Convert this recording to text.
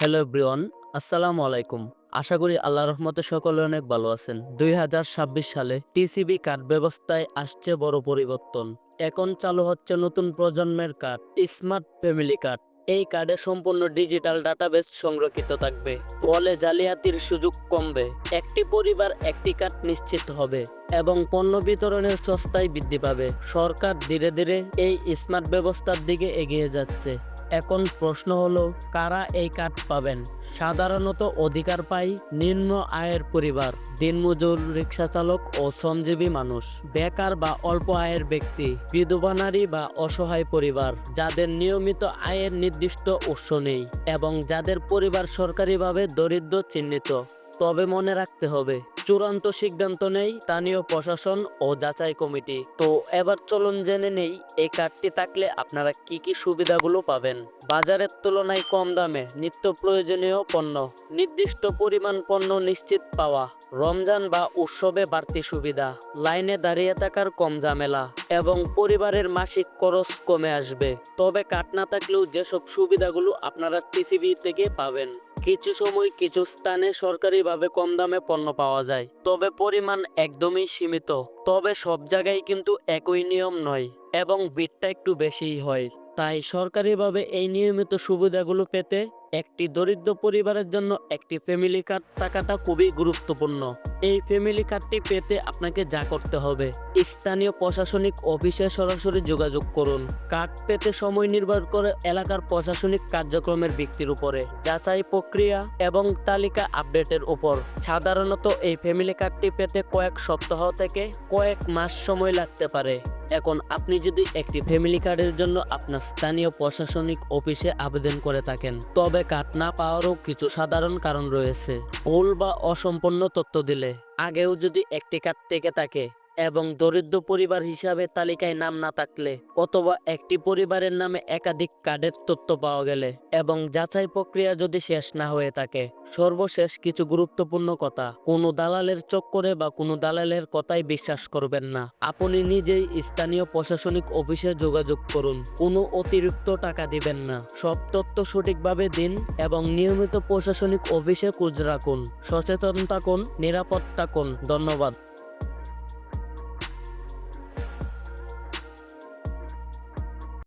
Hello everyone, আসসালামু আলাইকুম। আশা করি আল্লাহর রহমতে সকলে অনেক ভালো আছেন। ২০২৬ সালে টিসিবি কার্ড ব্যবস্থায় আসছে বড় পরিবর্তন। এখন চালু হচ্ছে নতুন প্রজন্মের কার্ড, স্মার্ট ফ্যামিলি কার্ড। এই কার্ডে সম্পূর্ণ ডিজিটাল ডাটাবেস সংরক্ষিত থাকবে, ফলে জালিয়াতির সুযোগ কমবে। একটি পরিবার একটি কার্ড নিশ্চিত হবে এবং পণ্য বিতরণের সস্তায় বৃদ্ধি পাবে। সরকার ধীরে ধীরে এই স্মার্ট ব্যবস্থার দিকে এগিয়ে যাচ্ছে। এখন প্রশ্ন হলো, কারা এই কার্ড পাবেন? সাধারণত অধিকার পায় নিম্ন আয়ের পরিবার, দিনমজুর, রিক্সা চালক ও শ্রমজীবী মানুষ, বেকার বা অল্প আয়ের ব্যক্তি, বিধবা নারী বা অসহায় পরিবার, যাদের নিয়মিত আয়ের নির্দিষ্ট উৎস নেই এবং যাদের পরিবার সরকারিভাবে দরিদ্র চিহ্নিত। তবে মনে রাখতে হবে, চূড়ান্ত সিদ্ধান্ত নেই স্থানীয় প্রশাসন ও যাচাই কমিটি। তো এবার চলুন জেনে নেই এই কার্ডটি থাকলে আপনারা কি কি সুবিধাগুলো পাবেন। বাজারের তুলনায় কম দামে নিত্য প্রয়োজনীয় পণ্য, নির্দিষ্ট পরিমাণ পণ্য নিশ্চিত পাওয়া, রমজান বা উৎসবে বাড়তি সুবিধা, লাইনে দাঁড়িয়ে থাকার কম ঝামেলা এবং পরিবারের মাসিক খরচ কমে আসবে। তবে কার্ড না থাকলেও যেসব সুবিধাগুলো আপনারা টিসিবি থেকে পাবেন। কিছু সময় কিছু স্থানে সরকারিভাবে কম দামে পণ্য পাওয়া যায়, তবে পরিমাণ একদমই সীমিত। তবে সব জায়গায় কিন্তু একই নিয়ম নয় এবং ভিড়টা একটু বেশিই হয়। তাই সরকারিভাবে এই নিয়মিত সুবিধাগুলো পেতে একটি দরিদ্র পরিবারের জন্য একটি ফ্যামিলি কার্ড থাকাটা খুবই গুরুত্বপূর্ণ। এই ফ্যামিলি কার্ডটি পেতে আপনাকে যা করতে হবে, স্থানীয় প্রশাসনিক অফিসে সরাসরি যোগাযোগ করুন। কার্ড পেতে সময় নির্ভর করে এলাকার প্রশাসনিক কার্যক্রমের ভিত্তির উপরে, যাচাই প্রক্রিয়া এবং তালিকা আপডেটের উপর। সাধারণত এই ফ্যামিলি কার্ডটি পেতে কয়েক সপ্তাহ থেকে কয়েক মাস সময় লাগতে পারে। এখন আপনি যদি একটি ফ্যামিলি কার্ডের জন্য আপনার স্থানীয় প্রশাসনিক অফিসে আবেদন করে থাকেন, তবে কার্ড না পাওয়ারও কিছু সাধারণ কারণ রয়েছে। ভুল বা অসম্পূর্ণ তথ্য দিলে, আগেও যদি একটি কার্ড থেকে থাকে এবং দরিদ্র পরিবার হিসাবে তালিকায় নাম না থাকলে, অথবা একটি পরিবারের নামে একাধিক কার্ডের তথ্য পাওয়া গেলে এবং যাচাই প্রক্রিয়া যদি শেষ না হয়ে থাকে। সর্বশেষ কিছু গুরুত্বপূর্ণ কথা, কোনো দালালের চক্করে বা কোনো দালালের কথাই বিশ্বাস করবেন না। আপনি নিজেই স্থানীয় প্রশাসনিক অফিসে যোগাযোগ করুন, কোনো অতিরিক্ত টাকা দিবেন না। সব তথ্য সঠিকভাবে দিন এবং নিয়মিত প্রশাসনিক অফিসে খোঁজ রাখুন। সচেতন থাকুন, নিরাপদ থাকুন। ধন্যবাদ।